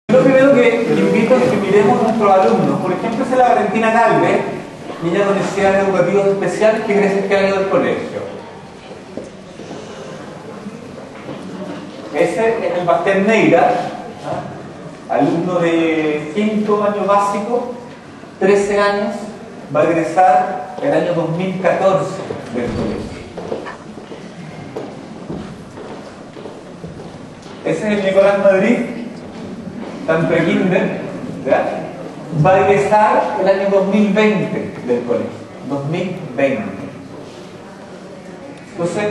Lo primero que invito es que miremos a nuestros alumnos. Por ejemplo, es la Valentina Galvez, niña con necesidades educativas especiales que ingresa este año del colegio. Ese es el Bastián Neira, alumno de 5º año básico, 13 años, va a egresar el año 2014 del colegio. Ese es el Nicolás Madrid, tan pre-kinder, va a egresar el año 2020 del colegio. 2020. Entonces,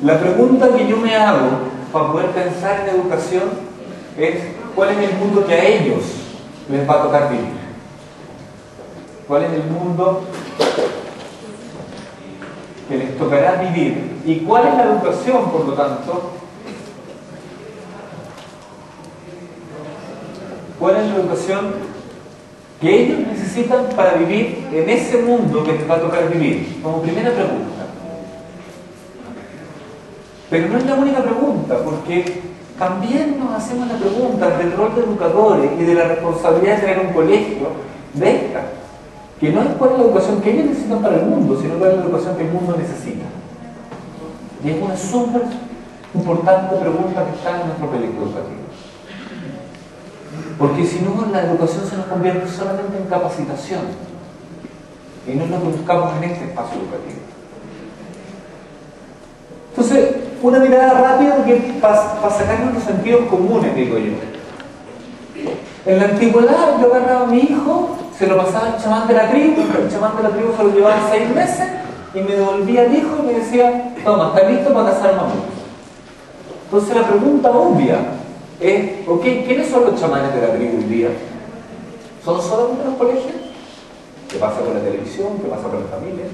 la pregunta que yo me hago para poder pensar en educación es: ¿cuál es el mundo que a ellos les va a tocar vivir? ¿Cuál es el mundo que les tocará vivir? ¿Y cuál es la educación, por lo tanto? ¿Cuál es la educación que ellos necesitan para vivir en ese mundo que les va a tocar vivir? Como primera pregunta. Pero no es la única pregunta, porque también nos hacemos la pregunta del rol de educadores y de la responsabilidad de tener un colegio de esta, que no es cuál es la educación que ellos necesitan para el mundo, sino cuál es la educación que el mundo necesita. Y es una súper importante pregunta que está en nuestro proyecto educativo. Porque si no, la educación se nos convierte solamente en capacitación, y no es lo que buscamos en este espacio educativo. Entonces, una mirada rápida para sacarnos los sentidos comunes, digo yo. En la antigüedad yo agarraba a mi hijo, se lo pasaba al chamán de la tribu, el chamán de la tribu se lo llevaba 6 meses y me devolvía al hijo y me decía: toma, ¿estás listo para cazar mamut? Entonces la pregunta obvia es: ok, ¿quiénes son los chamanes de la tribu hoy día? ¿Son solamente los colegios? ¿Qué pasa con la televisión? ¿Qué pasa con la familia?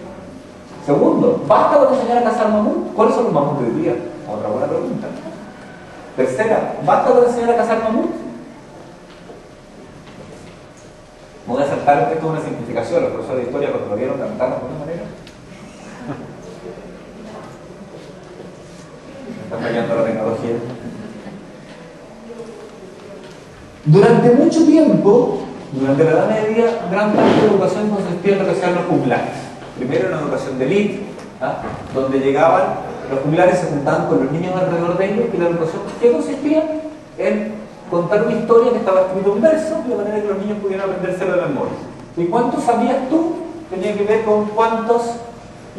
Segundo, ¿basta con enseñar a cazar mamut? ¿Cuáles son los mamuts de hoy día? Otra buena pregunta. Tercera, ¿basta con enseñar a cazar mamut? Me voy a saltar, esto es una simplificación, los profesores de historia cuando lo vieron cantar de alguna manera. Me está fallando la tecnología. Durante mucho tiempo, durante la Edad Media, gran parte de la educación consistía en lo que se llaman los juglares. Primero una educación de élite, donde llegaban, los juglares se juntaban con los niños alrededor de ellos, y la educación que consistía en contar una historia que estaba escrita en verso, de manera que los niños pudieran aprendérselo de memoria. ¿Y cuánto sabías tú? Tenía que ver con cuántos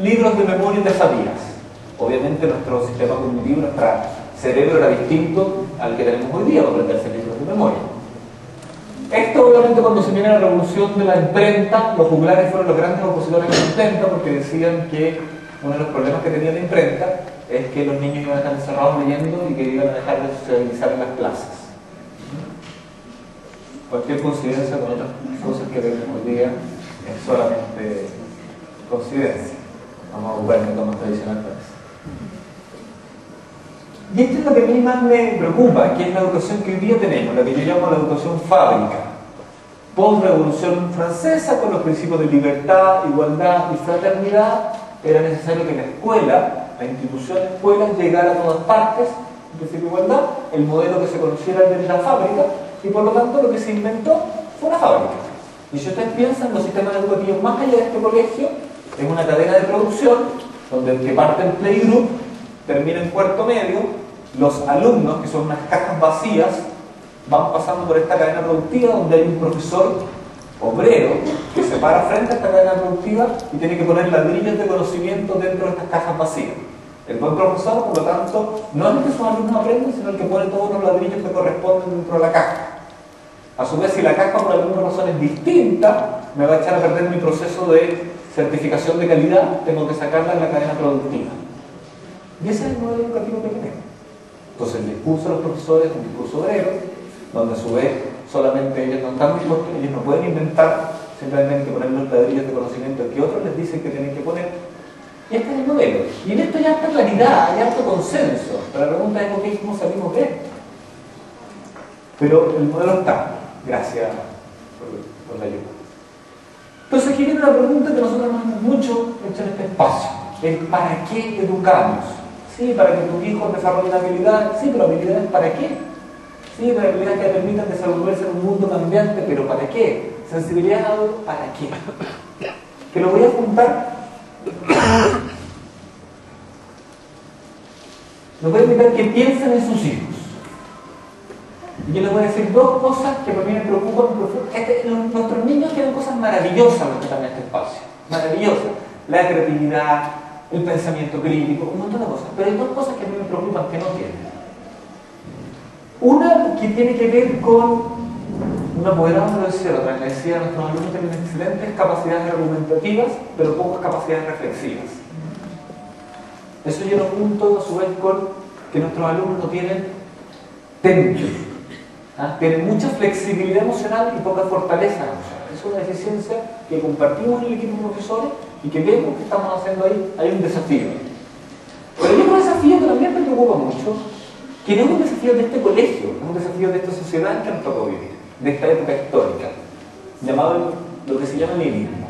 libros de memoria te sabías. Obviamente nuestro sistema cognitivo, nuestro cerebro era distinto al que tenemos hoy día para aprenderse libros de memoria. Esto obviamente cuando se viene la revolución de la imprenta, los juglares fueron los grandes opositores de la imprenta, porque decían que uno de los problemas que tenía la imprenta es que los niños iban a estar encerrados leyendo y que iban a dejar de socializar en las clases. Cualquier coincidencia con otras cosas que vemos hoy día es solamente coincidencia. Vamos a buscar métodos más tradicionales para eso. Y esto es lo que a mí más me preocupa, que es la educación que hoy día tenemos, la que yo llamo la educación fábrica. Post-revolución francesa, con los principios de libertad, igualdad y fraternidad, era necesario que la escuela, la institución escuela, llegara a todas partes, el principio de igualdad, el modelo que se conociera desde la fábrica, y por lo tanto lo que se inventó fue una fábrica. Y si ustedes piensan, los sistemas educativos más allá de este colegio, es una cadena de producción, donde el que parte en playgroup termina en cuarto medio, los alumnos, que son unas cajas vacías, van pasando por esta cadena productiva donde hay un profesor obrero que se para frente a esta cadena productiva y tiene que poner ladrillos de conocimiento dentro de estas cajas vacías. El buen profesor, por lo tanto, no es el que sus alumnos aprenden, sino el que pone todos los ladrillos que corresponden dentro de la caja. A su vez, si la caja por alguna razón es distinta, me va a echar a perder mi proceso de certificación de calidad, tengo que sacarla en la cadena productiva. Y ese es el modelo educativo que tenemos. Entonces el discurso de los profesores es un discurso obrero, donde a su vez solamente ellos no están dispuestos, ellos no pueden inventar, simplemente tienen que poner los ladrillos de conocimiento que otros les dicen que tienen que poner. Y este es el modelo. Y en esto hay harta claridad, hay harto consenso. Pero la pregunta es: ¿ok, cómo salimos de esto? Pero el modelo está. Gracias por la ayuda. Entonces aquí viene una pregunta que nosotros nos hemos mucho hecho en este espacio. Es: ¿para qué educamos? Sí, para que tus hijos desarrollen habilidades. Sí, pero habilidades ¿para qué? Sí, habilidades que permitan desenvolverse en un mundo cambiante, pero ¿para qué? Sensibilidad a algo, ¿para qué? Que lo voy a apuntar. Nos voy a invitar que piensen en sus hijos. Y yo les voy a decir dos cosas que para mí me preocupan. Nuestros niños tienen cosas maravillosas los que están en este espacio. Maravillosas. La creatividad, el pensamiento crítico, un montón de cosas. Pero hay dos cosas que a mí me preocupan que no tienen. Una que tiene que ver con un apoderado me lo decía otra vez, le decía a nuestros alumnos tienen excelentes capacidades argumentativas, pero pocas capacidades reflexivas. Eso yo lo junto a su vez con que nuestros alumnos no tienen temple. Tienen mucha flexibilidad emocional y poca fortaleza emocional. Es una deficiencia que compartimos en el equipo de profesores y que vemos que estamos haciendo ahí. Hay un desafío. Pero hay otro desafío que también me preocupa mucho, que no es un desafío de este colegio, es un desafío de esta sociedad en que nos tocó vivir, de esta época histórica, llamado lo que se llama nihilismo.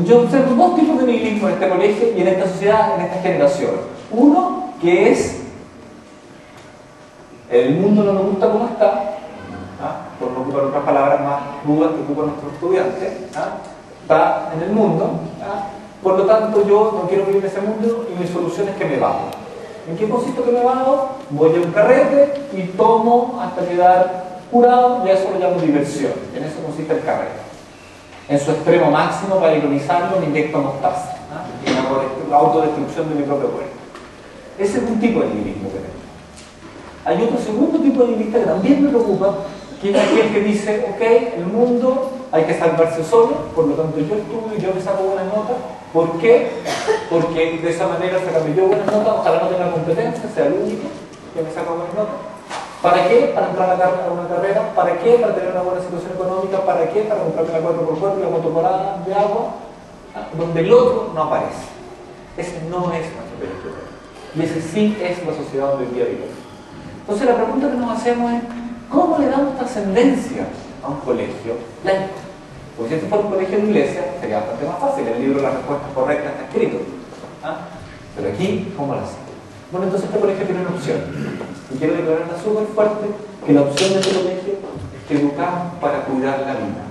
Yo observo dos tipos de nihilismo en este colegio y en esta sociedad, en esta generación. Uno, que es el mundo no nos gusta como está, por no ocupar otras palabras más rudas que ocupan nuestros estudiantes, está en el mundo, por lo tanto yo no quiero vivir en ese mundo y mi solución es que me bajo. ¿En qué consiste que me bajo? Voy a un carrete y tomo hasta quedar curado y a eso lo llamo diversión. En eso consiste el carrete. En su extremo máximo, para ironizarlo, me inyecto mostaza y hago la autodestrucción de mi propio cuerpo. Ese es un tipo de nihilismo que tengo. Hay otro segundo tipo de nihilista que también me preocupa, que es aquel que dice, ok, el mundo hay que salvarse solo, por lo tanto yo estudio y yo me saco buenas notas. ¿Por qué? Porque de esa manera sacando yo buenas notas, ojalá no tenga competencia, sea el único que me saca buenas notas. ¿Para qué? Para entrar a una carrera. ¿Para qué? Para tener una buena situación económica. ¿Para qué? Para comprarme la 4x4 y la motoporada de agua, donde el otro no aparece. Ese no es nuestro colegio. Y ese sí es la sociedad donde hoy día vivimos. Entonces la pregunta que nos hacemos es, ¿cómo le damos trascendencia a un colegio laico? Porque si esto fuera un colegio de iglesia, sería bastante más fácil. El libro de las respuestas correctas está escrito. Pero aquí, ¿cómo lo hacemos? Bueno, entonces este colegio tiene una opción. Y quiero declararla súper fuerte, que la opción de este colegio es que educamos para cuidar la vida.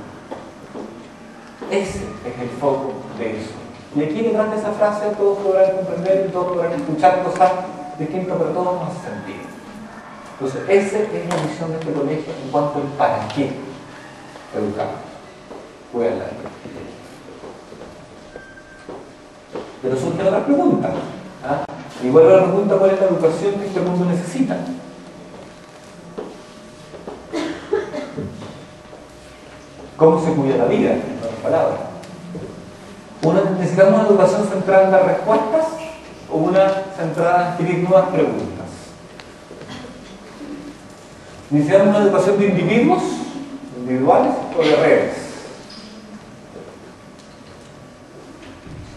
Ese es el foco de eso. Y aquí detrás de esa frase todos podrán comprender y todos podrán escuchar cosas distintas, pero todos nos hace sentido. Entonces, esa es la misión de este colegio en cuanto al para qué educamos. Cuidar la vida. Pero surgen otras preguntas. Y vuelvo a la pregunta, ¿cuál es la educación que este mundo necesita? ¿Cómo se cuida la vida? En otras palabras. ¿Necesitamos una educación centrada en las respuestas o una centrada en adquirir nuevas preguntas? ¿Necesitamos una educación de individuos, individuales o de redes?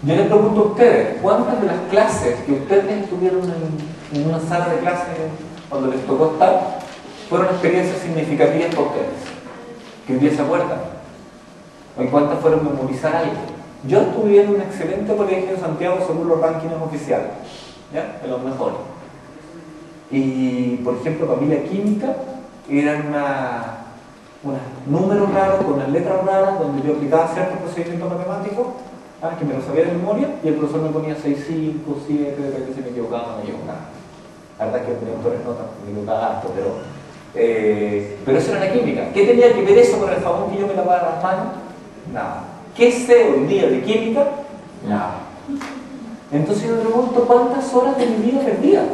Yo les pregunto a ustedes, ¿cuántas de las clases que ustedes estuvieron en una sala de clases cuando les tocó estar fueron experiencias significativas para ustedes? Que hoy día se acuerdan. ¿O cuántas fueron memorizar algo? Yo estuve en un excelente colegio en Santiago según los rankings oficiales, ¿ya? De los mejores. Y, por ejemplo, para mí la química eran unos números raros, con unas letras raras, donde yo aplicaba ciertos procedimientos matemáticos, que me lo sabía de memoria, y el profesor me ponía 6, 5, 7, de que se me equivocaba, no me equivocaba. La verdad es que tenía mejores notas, me equivocaba harto, pero eso era la química. ¿Qué tenía que ver eso con el jabón que yo me lavaba las manos? Nada. ¿Qué sé hoy día de química? Nada. Entonces yo me pregunto, ¿cuántas horas de mi vida perdía?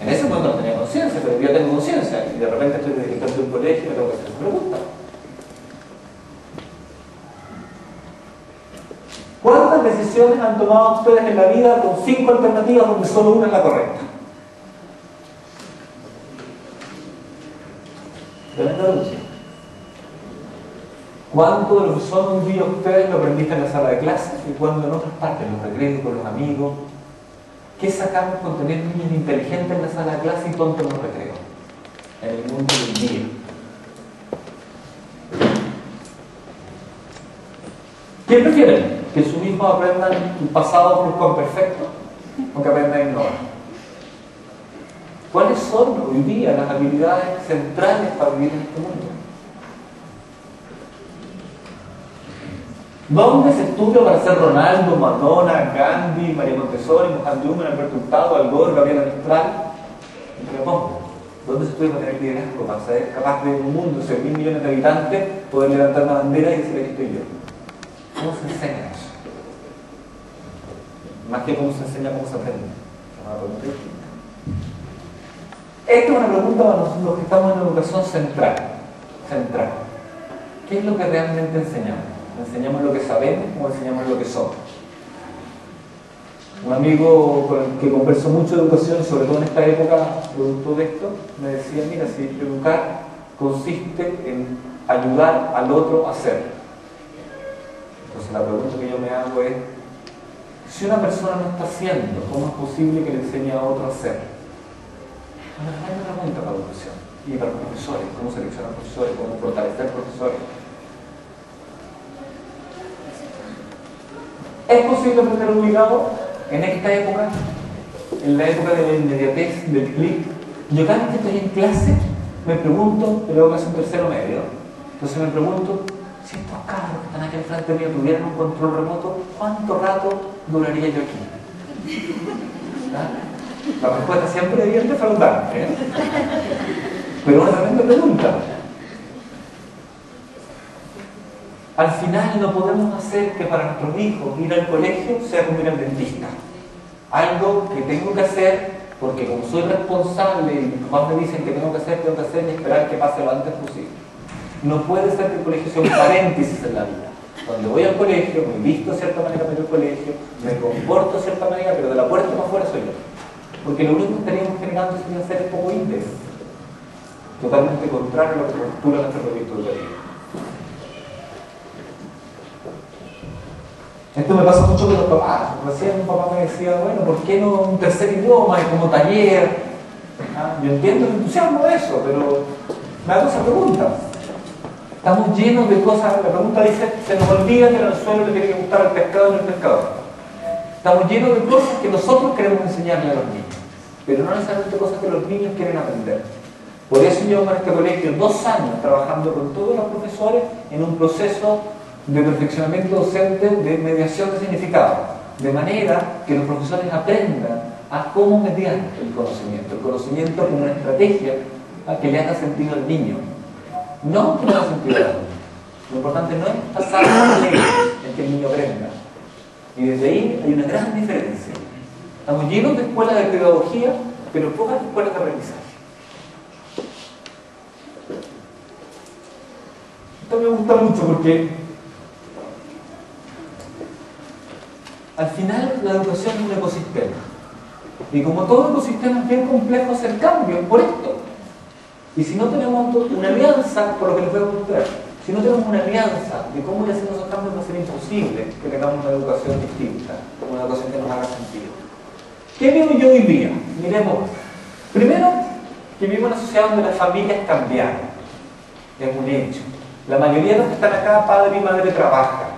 En ese momento no tenía conciencia, pero hoy día tengo conciencia, y de repente estoy de director de un colegio y me tengo que hacer esa pregunta. ¿Cuántas decisiones han tomado ustedes en la vida con 5 alternativas donde solo una es la correcta? Tremenda lucha. ¿Cuánto de lo que son un día ustedes lo aprendiste en la sala de clases y cuándo en otras partes, en los recreos, con los amigos? ¿Qué sacamos con tener niños inteligentes en la sala de clase y tontos en los recreos? En el mundo del día. ¿Qué prefieren? ¿Que sus hijos aprendan un pasado perfecto o que aprendan a innovar? ¿Cuáles son hoy día las habilidades centrales para vivir en este mundo? ¿Dónde se estudia para ser Ronaldo, Madonna, Gandhi, María Montessori, Mohan Newman, Alberto Hurtado, Al Gore, Gabriela Mistral? En Japón. ¿Dónde se estudia para tener liderazgo, para ser capaz de un mundo de 6.000 millones de habitantes, poder levantar una bandera y decir aquí estoy yo? ¿Cómo se enseña eso? Más que cómo se enseña, cómo se aprende. Esta es una pregunta para nosotros los que estamos en la educación central. ¿Qué es lo que realmente enseñamos? ¿Enseñamos lo que sabemos o enseñamos lo que somos? Un amigo con el que converso mucho de educación, sobre todo en esta época, producto de esto, me decía, mira, si educar consiste en ayudar al otro a ser. Entonces la pregunta que yo me hago es, si una persona no está haciendo, ¿cómo es posible que le enseñe a otro a ser? Una gran pregunta para la educación y para los profesores, cómo seleccionar profesores, cómo fortalecer profesores. ¿Es posible aprender obligado en esta época? En la época de la inmediatez, del clic. Yo cada vez que estoy en clase me pregunto, yo hago clase en tercero medio, entonces me pregunto, si estos cabros que están aquí al frente mío tuvieran un control remoto, ¿cuánto rato duraría yo aquí? ¿Ah? La respuesta siempre es bien defraudante, ¿eh? Pero una tremenda pregunta. Al final no podemos hacer que para nuestros hijos ir al colegio sea como ir al dentista. Algo que tengo que hacer porque como soy responsable y mis papás me dicen que tengo que hacer y esperar que pase lo antes posible. No puede ser que el colegio sea un paréntesis en la vida. Cuando voy al colegio, me visto de cierta manera para ir al colegio, me comporto de cierta manera, pero de la puerta para afuera soy yo. Porque lo único que estaríamos generando sin hacer es poco índice. Totalmente contrario a lo que postula nuestro proyecto educativo. Esto me pasa mucho con los papás. Recién un papá me decía, bueno, ¿por qué no un tercer idioma y como taller? ¿Ah? Yo entiendo el entusiasmo de eso, pero me hago esa pregunta. Estamos llenos de cosas. La pregunta dice, se nos olvida que al anzuelo le tiene que gustar al pescado y al pescador. Estamos llenos de cosas que nosotros queremos enseñarle a los niños, pero no necesariamente cosas que los niños quieren aprender. Por eso llevo en este colegio 2 años trabajando con todos los profesores en un proceso de perfeccionamiento docente de mediación de significado, de manera que los profesores aprendan a cómo mediar el conocimiento como una estrategia a que le haga sentido al niño, no que le haga sentido al adulto. Lo importante no es pasar la ley en que el niño aprenda, y desde ahí hay una gran diferencia. Estamos llenos de escuelas de pedagogía, pero pocas escuelas de aprendizaje. Esto me gusta mucho porque al final la educación es un ecosistema. Y como todo ecosistema es bien complejo hacer cambios por esto. Y si no tenemos una alianza, por lo que les voy a mostrar, si no tenemos una alianza de cómo le hacemos esos cambios, va a ser imposible que tengamos una educación distinta, una educación que nos haga sentido. ¿Qué veo yo hoy día? Miremos. Primero, que vivimos en una sociedad donde las familias cambiaron. Es un hecho. La mayoría de los que están acá, padre y madre, trabajan.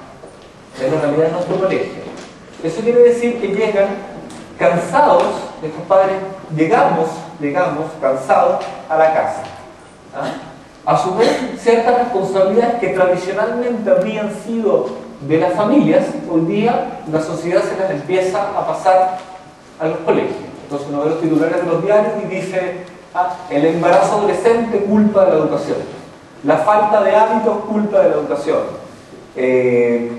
Es la realidad de nuestro colegio. Eso quiere decir que llegan cansados, estos padres, llegamos cansados a la casa. ¿Ah? A su vez, ciertas responsabilidades que tradicionalmente habrían sido de las familias, hoy día la sociedad se las empieza a pasar a los colegios. Entonces uno ve los titulares de los diarios y dice, el embarazo adolescente culpa de la educación, la falta de hábitos culpa de la educación,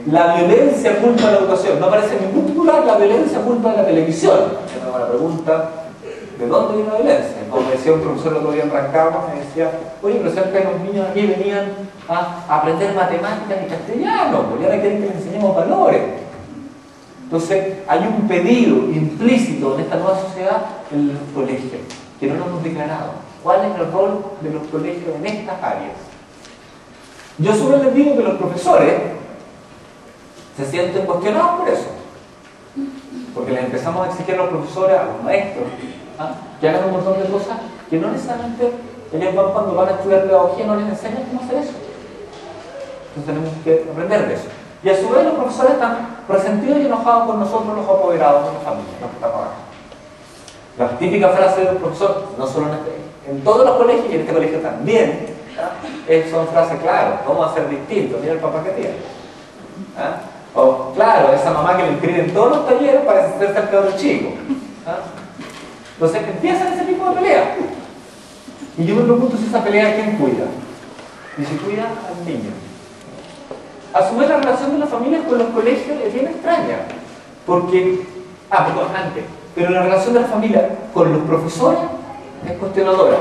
la violencia culpa de la educación. No aparece en ningún titular la violencia culpa de la televisión. Esa es una pregunta, ¿de dónde viene la violencia? Como decía un profesor el otro día en Rancagua, me decía, oye, pero cerca de los niños aquí venían a aprender matemáticas y castellano, pues ya ahora quieren que les enseñemos valores. Entonces hay un pedido implícito en esta nueva sociedad en los colegios, que no lo hemos declarado. ¿Cuál es el rol de los colegios en estas áreas? Yo solo les digo que los profesores se sienten cuestionados por eso, porque les empezamos a exigir a los profesores, a los maestros, que hagan un montón de cosas que no necesariamente ellos van, cuando van a estudiar pedagogía, no les enseñan cómo hacer eso. Entonces tenemos que aprender de eso. Y a su vez los profesores están resentidos y enojados con nosotros, los apoderados de la familia, los que estamos acá. La típica frase del profesor, no solo en todos los colegios y en este colegio también, son frases, claro, vamos a ser distintos, mira el papá que tiene. O, claro, esa mamá que le inscribe en todos los talleres para ser cabro chico. Entonces empiezan ese tipo de peleas. Y yo me pregunto si esa pelea, ¿quién cuida? Y se cuida al niño. A su vez, la relación de las familias con los colegios es bien extraña. Porque, pero la relación de la familia con los profesores es cuestionadora.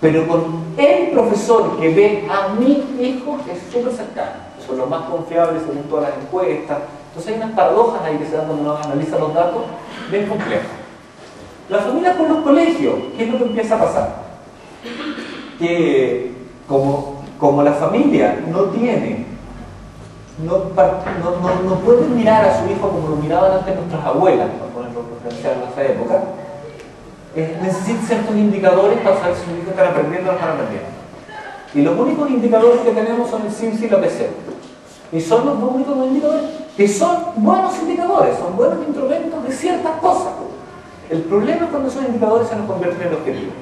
Pero con el profesor que ve a mi hijo es súper cercano. Son los más confiables según todas las encuestas. Entonces hay unas paradojas ahí que se dan cuando uno analiza los datos, bien complejas. La familia con los colegios, ¿qué es lo que empieza a pasar? Que como la familia no tiene, no pueden mirar a su hijo como lo miraban antes nuestras abuelas, para ponerlo referenciar en esa época, necesitan ciertos indicadores para saber si sus hijos están aprendiendo o no están aprendiendo. Y los únicos indicadores que tenemos son el CIMSS y la PC. Y son los únicos indicadores que son buenos indicadores, son buenos instrumentos de ciertas cosas. El problema es cuando esos indicadores se nos convierten en objetivos.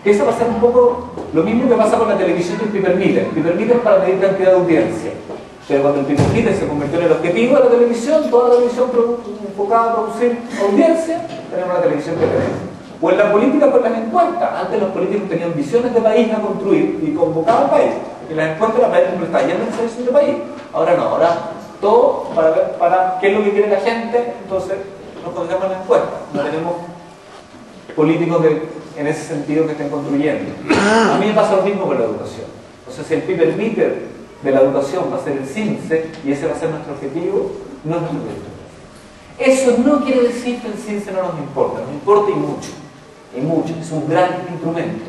Eso va a ser un poco lo mismo que pasa con la televisión y el pipermeter. El pipermeter es para medir cantidad de audiencia. Pero cuando el pipermeter se convirtió en el objetivo de la televisión, toda la televisión enfocada a producir audiencia, tenemos la televisión que tenemos. O en la política con las encuestas. Antes los políticos tenían visiones de país a construir y convocaban al país. Y las encuestas la país está yendo en esa de país. Ahora no, ahora todo para qué es lo que quiere la gente, entonces nos conocemos en la encuesta. No tenemos políticos en ese sentido que estén construyendo. A mí me pasa lo mismo con la educación. O sea, si el pipermeter de la educación va a ser el CINCE y ese va a ser nuestro objetivo, no es nuestro objetivo. Eso no quiere decir que el CINCE no nos importa, nos importa y mucho. Y mucho, es un gran instrumento.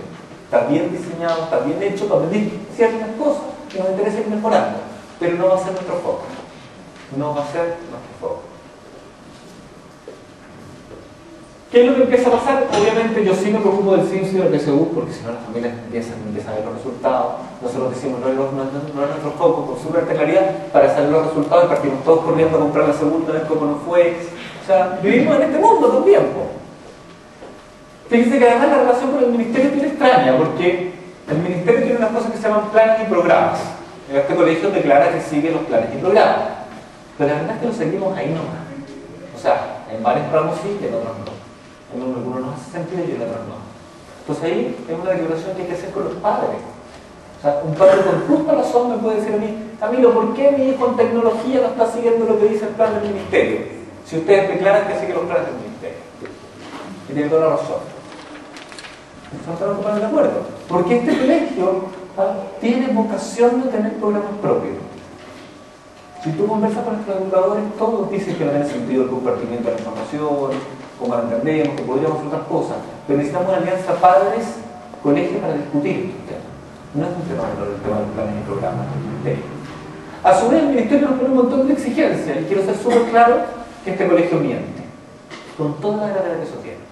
Está bien diseñado, está bien hecho para medir ciertas cosas que nos interesa ir mejorando, pero no va a ser nuestro foco. No va a ser nuestro foco. ¿Qué es lo que empieza a pasar? Obviamente yo sí me preocupo del CIMSS y del PSU, porque si no las familias empiezan a ver los resultados. Nosotros decimos, no es nuestro foco, con súper claridad, para saber los resultados y partimos todos corriendo a comprar la segunda vez como no fue. O sea, vivimos en este mundo todo el tiempo. Fíjense que además la relación con el ministerio es bien extraña, porque el ministerio tiene unas cosas que se llaman planes y programas. Este colegio declara que sigue los planes y programas. Pero la verdad es que lo seguimos ahí nomás. O sea, en varios ramos sí y en otros no. En algunos nos hace sentido y en otros no. Entonces ahí es una declaración que hay que hacer con los padres. O sea, un padre con justa razón me puede decir a mí, Camilo, ¿por qué mi hijo en tecnología no está siguiendo lo que dice el plan del ministerio? Si ustedes declaran que sigue los planes del ministerio. Y tiene toda la razón. No estamos totalmente de acuerdo. Porque este colegio tiene vocación de tener programas propios. Si tú conversas con nuestros educadores, todos dicen que no tiene sentido el compartimiento de la información, como lo entendemos, que podríamos hacer otras cosas, pero necesitamos una alianza padres-colegios para discutir estos temas. No es un tema menor el tema de los planes y programas del ministerio. A su vez, el ministerio nos pone un montón de exigencias, y quiero ser súper claro que este colegio miente, con toda la gravedad que eso tiene.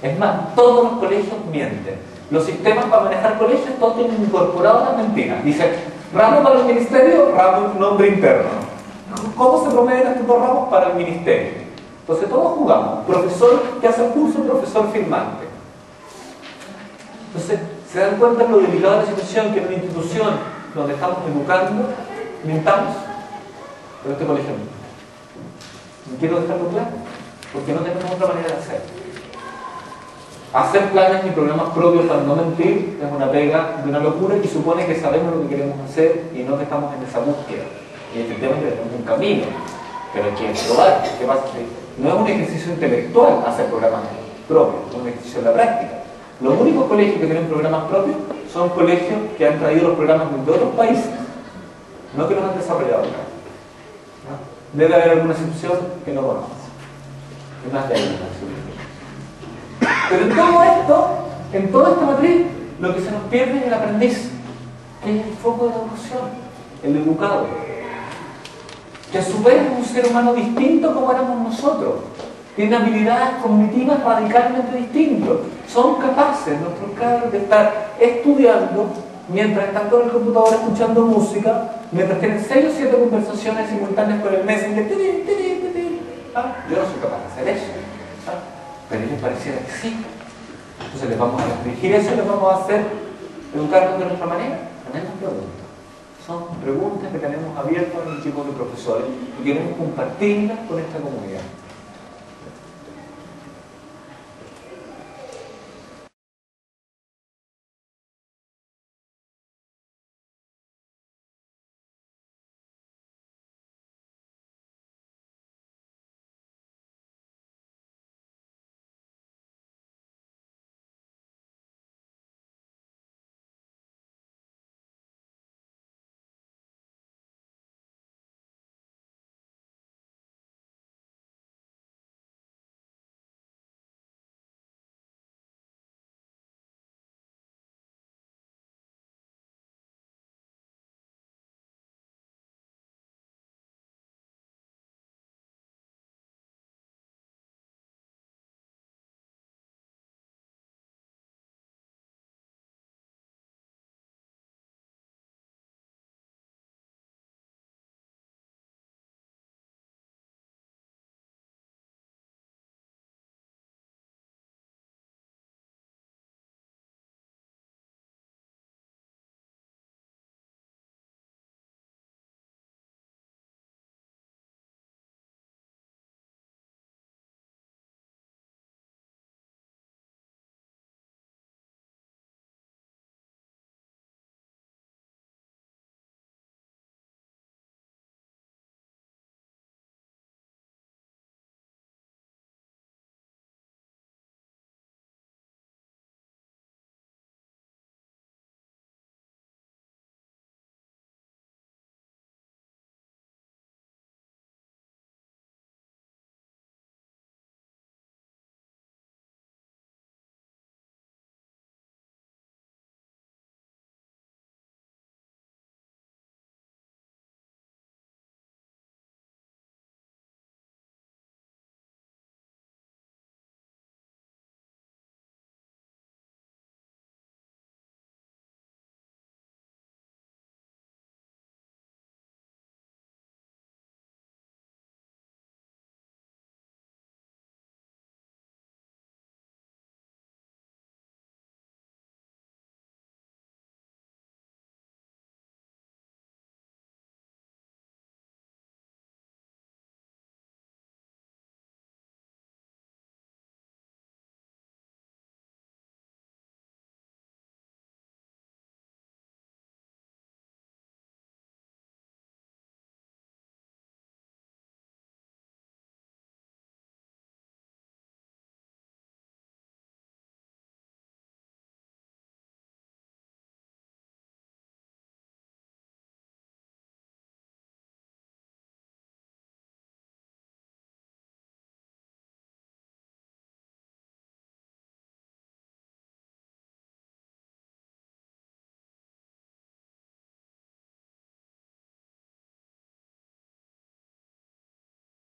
Es más, todos los colegios mienten. Los sistemas para manejar colegios, todos tienen incorporadas las mentiras. Dice, ramo para el ministerio, ramo nombre interno. ¿Cómo se promedian estos dos ramos para el ministerio? Entonces todos jugamos, profesor que hace el curso, profesor firmante. Entonces, ¿se dan cuenta de lo delicado de la situación que en una institución donde estamos educando, mintamos? Pero este colegio no. Quiero dejarlo claro, porque no tenemos otra manera de hacerlo. Hacer planes y programas propios para no mentir es una pega de una locura y supone que sabemos lo que queremos hacer y no que estamos en esa búsqueda. Y efectivamente tenemos un camino, pero hay que probar. ¿Qué pasa? No es un ejercicio intelectual hacer programas propios, es un ejercicio en la práctica. Los únicos colegios que tienen programas propios son colegios que han traído los programas de otros países, no que los han desarrollado acá. ¿No? Debe haber alguna excepción que no conozco. Es más de ahí una excepción. Pero en todo esto, en toda esta matriz, lo que se nos pierde es el aprendiz, que es el foco de la educación, el educado, que a su vez es un ser humano distinto como éramos nosotros, tiene habilidades cognitivas radicalmente distintas, son capaces nuestros cabros de estar estudiando mientras están con el computador escuchando música, mientras tienen 6 o 7 conversaciones simultáneas con el Messenger. Yo no soy capaz de hacer eso. pero a ellos pareciera que sí. Entonces les vamos a restringir eso y les vamos a hacer educarnos de nuestra manera. Tenemos preguntas. Son preguntas que tenemos abiertas en el equipo de profesores y queremos compartirlas con esta comunidad.